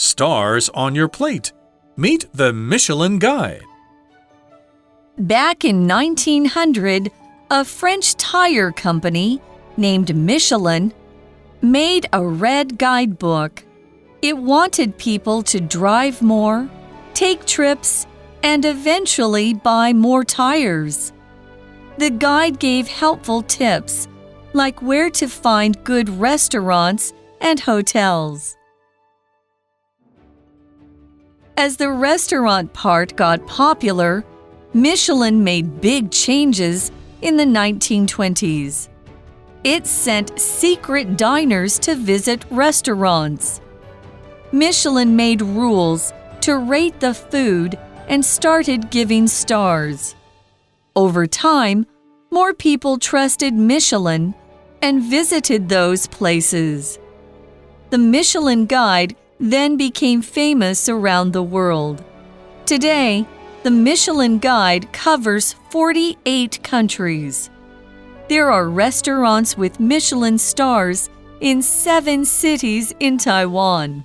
Stars on your plate. Meet the Michelin Guide. Back in 1900, a French tire company named Michelin made a red guidebook. It wanted people to drive more, take trips, and eventually buy more tires. The guide gave helpful tips, like where to find good restaurants and hotels. As the restaurant part got popular, Michelin made big changes in the 1920s. It sent secret diners to visit restaurants. Michelin made rules to rate the food and started giving stars. Over time, more people trusted Michelin and visited those places. The Michelin Guide then became famous around the world. Today, the Michelin Guide covers 48 countries. There are restaurants with Michelin stars in 7 cities in Taiwan.